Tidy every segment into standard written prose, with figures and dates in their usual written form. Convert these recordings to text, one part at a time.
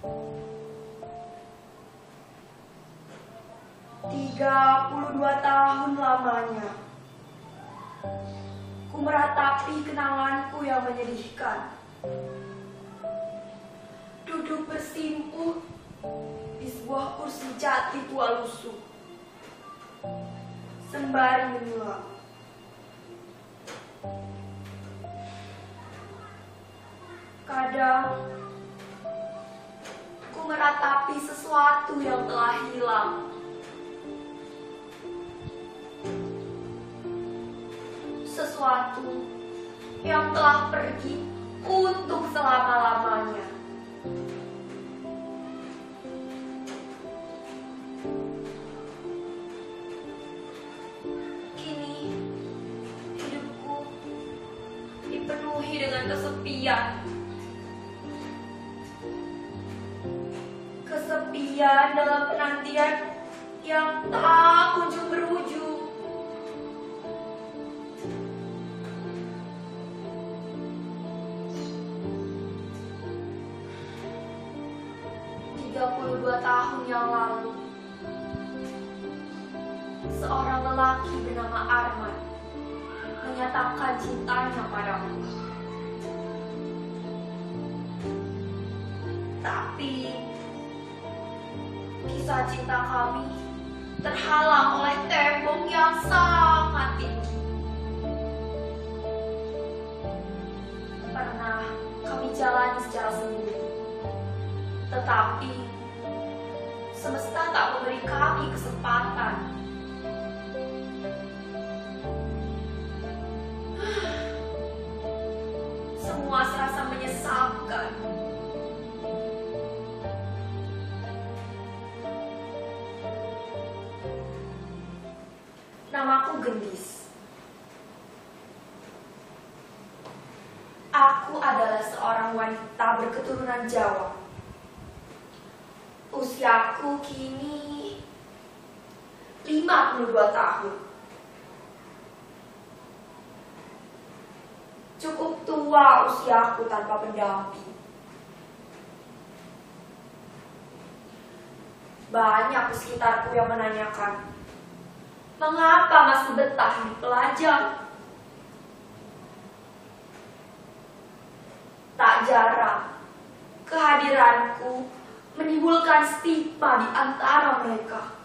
"32 tahun lamanya ku meratapi kenanganku yang menyedihkan, duduk bersimpuh di sebuah kursi jati tua lusuh, sembari menyulam. Kadang ku meratapi sesuatu yang telah hilang, sesuatu yang telah pergi untuk selama-lamanya. Kini hidupku dipenuhi dengan kesepian. Kesepian dalam penantian yang tak kunjung berujung. "32 tahun yang lalu, seorang lelaki bernama Arman menyatakan cintanya padaku. Tapi kisah cinta kami terhalang oleh tembok yang sangat tinggi. Pernah kami jalani secara sendiri, tetapi semesta tak memberi kami kesempatan. Semua serasa menyesalkan. Namaku Gendis. Aku adalah seorang wanita berketurunan Jawa. Usiaku kini 52 tahun. Cukup tua usiaku tanpa pendamping. Banyak di sekitarku yang menanyakan, mengapa masih betah hidup pelajar? Tak jarang kehadiranku menimbulkan stigma di antara mereka.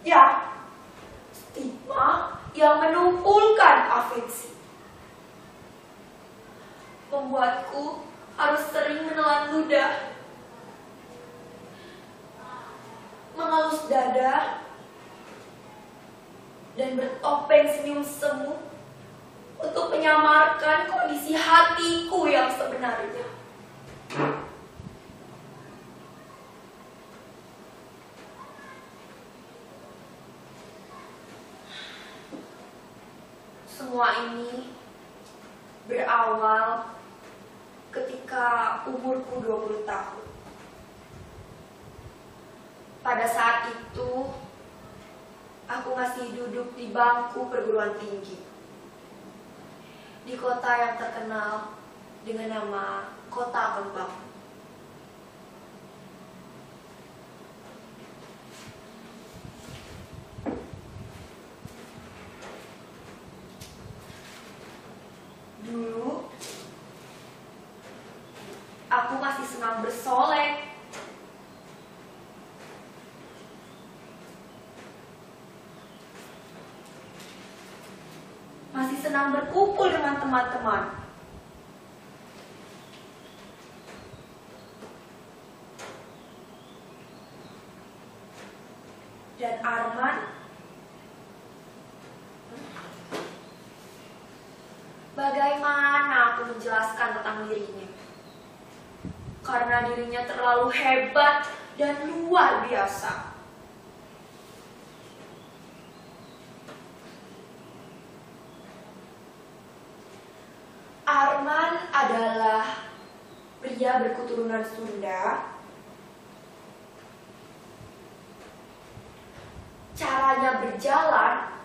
Ya, stigma yang menumpulkan afeksi, membuatku harus sering menelan ludah, mengelus dada, dan bertopeng senyum semu untuk menyamarkan kondisi hatiku yang sebenarnya. Semua ini berawal ketika umurku 20 tahun. Pada saat itu, aku masih duduk di bangku perguruan tinggi di kota yang terkenal dengan nama Kota Kembang. Dulu, aku masih senang bersolek, masih senang berkumpul dengan teman-teman. Dan Arman, bagaimana aku menjelaskan tentang dirinya? Karena dirinya terlalu hebat dan luar biasa. Arman adalah pria berketurunan Sunda. Caranya berjalan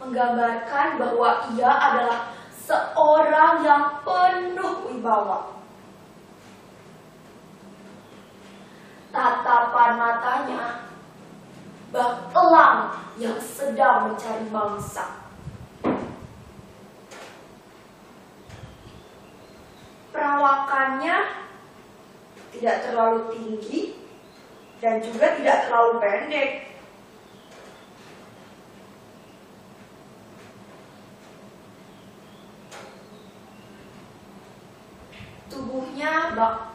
menggambarkan bahwa ia adalah seorang yang penuh wibawa. Tatapan matanya bak elang yang sedang mencari mangsa. Perawakannya tidak terlalu tinggi dan juga tidak terlalu pendek. Tubuhnya bak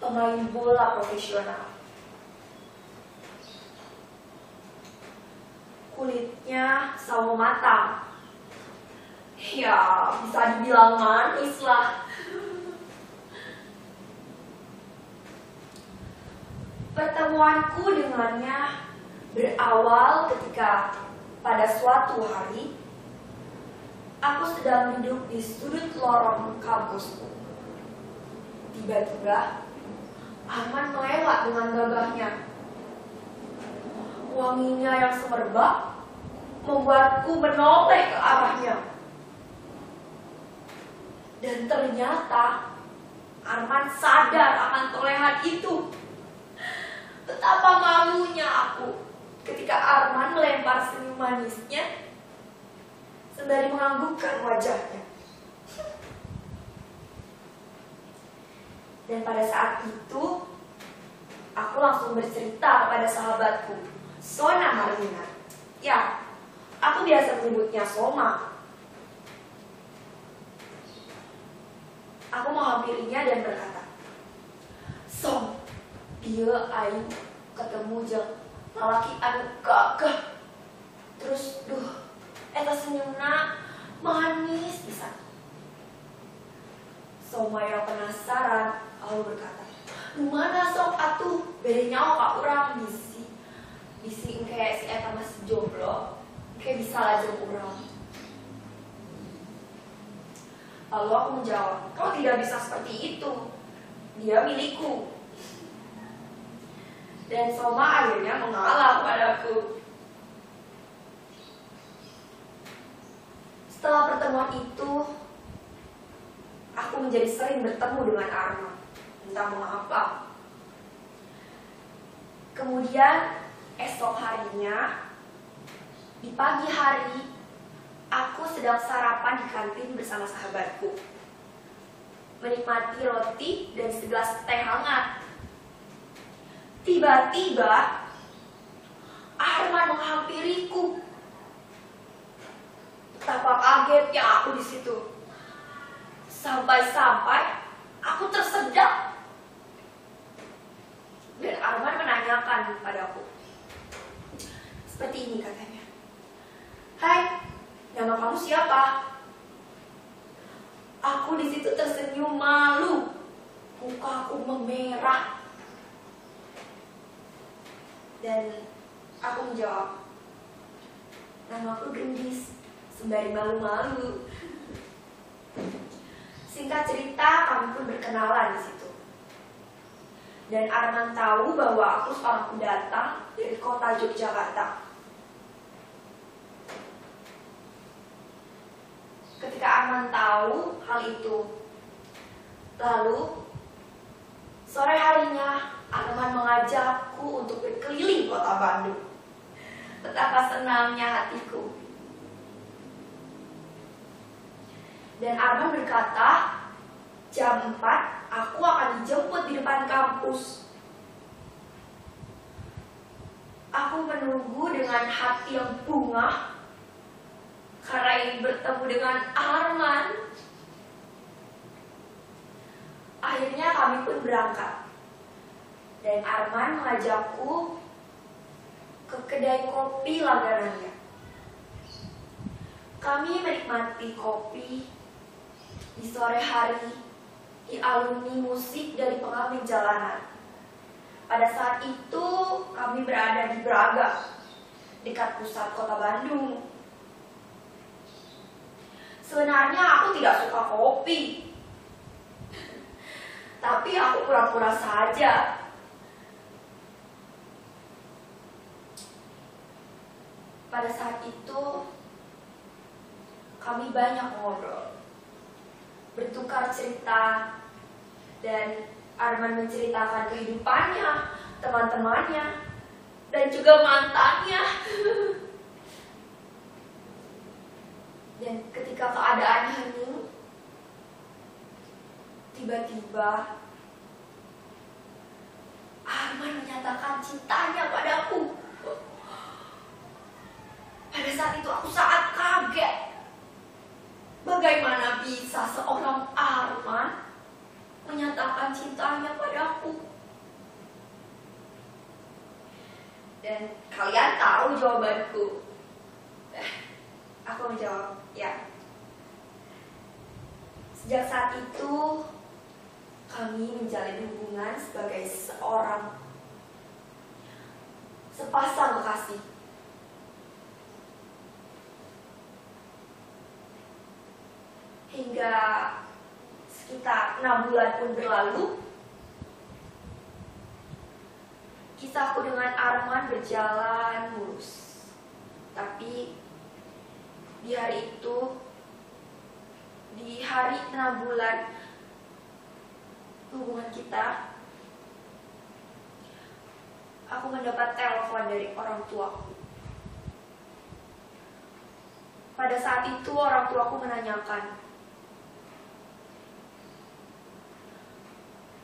pemain bola profesional. Kulitnya sawo matang. Ya, bisa dibilang manis lah. Pertemuanku dengannya berawal ketika pada suatu hari aku sedang duduk di sudut lorong kampusku. Tiba-tiba Arman melewat dengan gagahnya. Wanginya yang semerbak membuatku menoleh ke arahnya. Dan ternyata Arman sadar akan tolehan itu. Betapa malunya aku ketika Arman melempar senyum manisnya sembari menganggukkan wajahnya. Dan pada saat itu, aku langsung bercerita kepada sahabatku, Sona Marlina. Ya, aku biasa menyebutnya Soma. Aku menghampirinya dan berkata, Som, dia aing ketemu jeung lalaki anu gagah. Terus, eta senyumna manis bisa. Soma yang penasaran lalu berkata, "Mana sok atuh bere nyawa ka urang bisi engke si eta masih jomblo, engke bisa lah jeung urang." Lalu aku menjawab, "Kau tidak bisa seperti itu. Dia milikku." Dan Soma akhirnya mengalah padaku. Setelah pertemuan itu, aku menjadi sering bertemu dengan Arman. Entah mengapa. Kemudian esok harinya, di pagi hari, aku sedang sarapan di kantin bersama sahabatku, menikmati roti dan segelas teh hangat. Tiba-tiba Arman menghampiriku. Betapa kagetnya aku di situ. Sampai-sampai aku tersedak. Dan Arman menanyakan padaku. Seperti ini katanya. "Hai, nama kamu siapa?" Aku di situ tersenyum malu. Mukaku memerah. Dan aku menjawab, "Namaku Gendis," sembari malu-malu. Singkat cerita, kami pun berkenalan di situ. Dan Arman tahu bahwa aku seorang pendatang dari kota Yogyakarta. Ketika Arman tahu hal itu, lalu sore harinya Arman mengajakku untuk berkeliling kota Bandung. Betapa senangnya hatiku. Dan Arman berkata, jam 4 aku akan dijemput di depan kampus. Aku menunggu dengan hati yang bungah karena ingin bertemu dengan Arman. Akhirnya kami pun berangkat. Dan Arman mengajakku ke kedai kopi langganannya. Kami menikmati kopi di sore hari, dialuni musik dari pengamen jalanan. Pada saat itu kami berada di Braga, dekat pusat kota Bandung. Sebenarnya aku tidak suka kopi, tapi aku pura-pura saja. Pada saat itu kami banyak ngobrol, bertukar cerita, dan Arman menceritakan kehidupannya, teman-temannya, dan juga mantannya. Dan ketika keadaan hening, tiba-tiba Arman menyatakan cintanya padaku. Pada saat itu aku sangat kaget. Bagaimana bisa seorang Arman menyatakan cintanya padaku? Dan kalian tahu jawabanku. Aku menjawab, ya. Sejak saat itu, kami menjalin hubungan sebagai sepasang kekasih. Hingga sekitar 6 bulan pun berlalu, kisahku dengan Arman berjalan mulus. Tapi di hari itu, di hari 6 bulan hubungan kita, aku mendapat telepon dari orang tuaku. Pada saat itu orang tuaku menanyakan,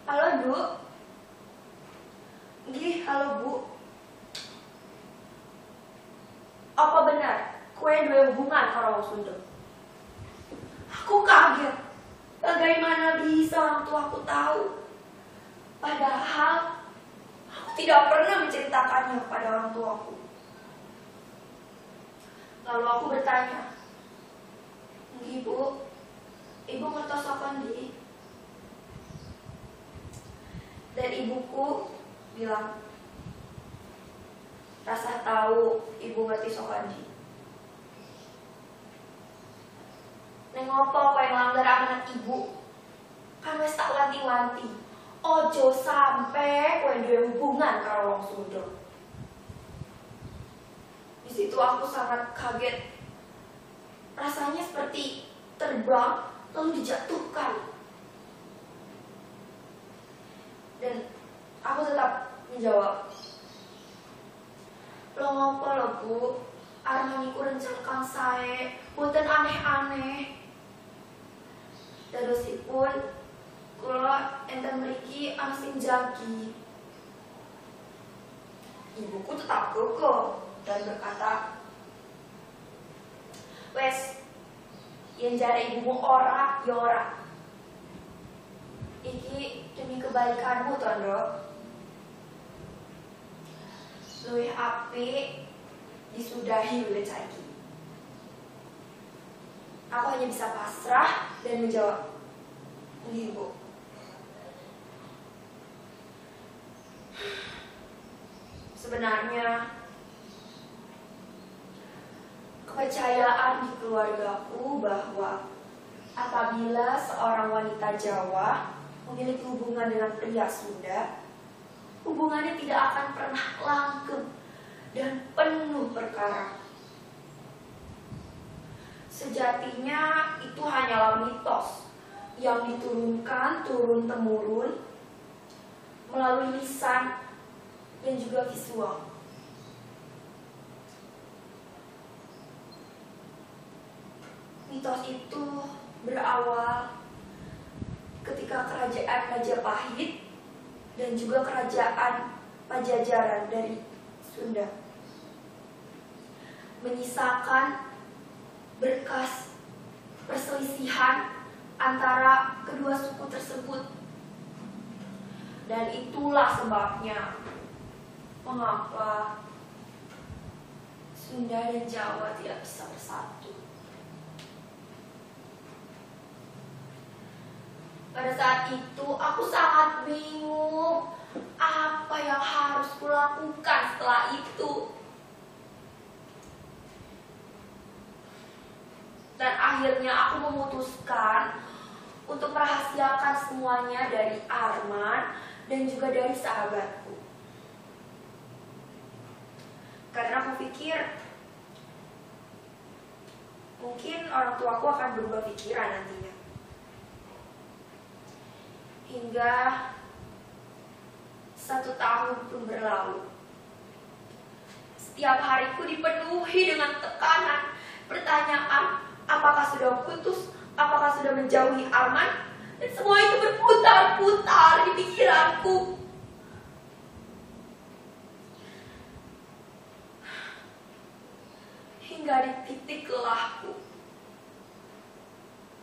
"Halo, Bu." "Gih, halo, Bu. Apa benar kue dua hubungan karo wong Sunda?" Aku kaget. Bagaimana bisa orang tuaku tahu? Padahal aku tidak pernah menceritakannya kepada orang tuaku. Lalu aku bertanya, "Ibu, Ibu ngertos apa ndi?" Dan ibuku bilang, "Rasa tahu Ibu ngerti sokandi. Neng ngopo kowe nglanggar amanat Ibu? Kan wis tak wanti-wanti, ojo sampe kowe duwe hubungan karo wong Sunda." Di situ aku sangat kaget. Rasanya seperti terbang lalu dijatuhkan. Dan aku tetap menjawab, "Lo ngopo lo, Bu? Arman iku rencanakan sae, boten aneh-aneh. Terusipun kula enten mriki ana sing jagi." Ibuku tetap kokoh dan berkata, "Wes, yen jare ibumu ora, ya ora. Iki demi kebaikanmu, Tondo. Luwih apik disudahi oleh saiki." Aku hanya bisa pasrah dan menjawab, "Nggih, Bu." Sebenarnya kepercayaan di keluargaku bahwa apabila seorang wanita Jawa memiliki hubungan dengan pria Sunda, hubungannya tidak akan pernah langgeng dan penuh perkara. Sejatinya itu hanyalah mitos yang diturunkan turun-temurun melalui lisan dan juga visual. Mitos itu berawal ketika kerajaan Majapahit dan juga kerajaan Pajajaran dari Sunda menyisakan berkas perselisihan antara kedua suku tersebut. Dan itulah sebabnya mengapa Sunda dan Jawa tidak bisa bersatu. Pada saat itu aku sangat bingung apa yang harus kulakukan setelah itu. Dan akhirnya aku memutuskan untuk merahasiakan semuanya dari Arman dan juga dari sahabatku. Karena aku pikir Mungkin orang tuaku akan berubah pikiran nantinya. Hingga 1 tahun pun berlalu. Setiap hariku dipenuhi dengan tekanan, pertanyaan, apakah sudah putus, apakah sudah menjauhi Arman, dan semua itu berputar-putar di pikiranku. Hingga di titik lelahku,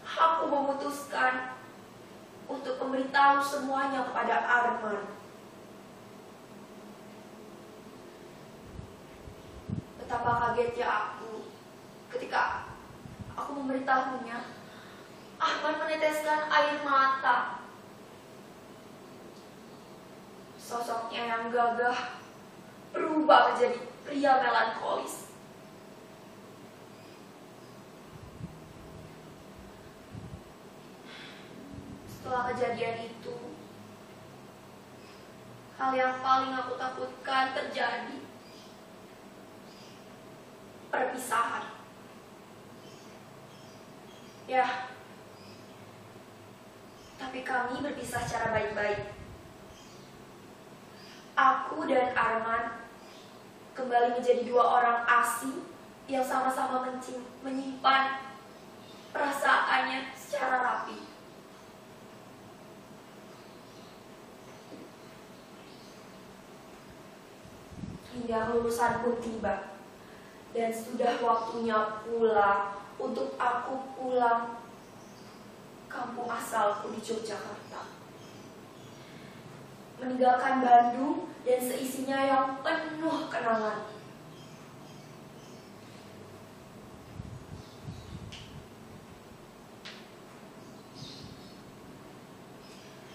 aku memutuskan untuk memberitahu semuanya kepada Arman. Betapa kagetnya aku ketika aku memberitahunya. Arman meneteskan air mata. Sosoknya yang gagah berubah menjadi pria melankolis. Setelah kejadian itu, hal yang paling aku takutkan terjadi. Perpisahan. Ya, tapi kami berpisah secara baik-baik. Aku dan Arman kembali menjadi 2 orang asing yang sama-sama menyimpan perasaannya secara rapi. Hingga lulusan pun tiba, dan sudah waktunya pula untuk aku pulang kampung asalku di Yogyakarta, meninggalkan Bandung dan seisinya yang penuh kenangan.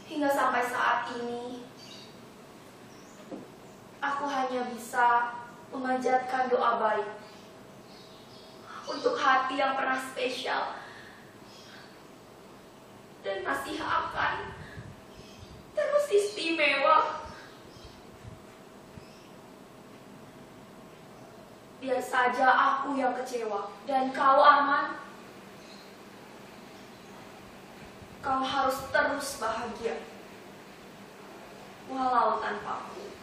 Hingga sampai saat ini, aku hanya bisa memanjatkan doa baik untuk hati yang pernah spesial dan masih akan terus istimewa. Biar saja aku yang kecewa, dan kau Arman, kau harus terus bahagia walau tanpaku.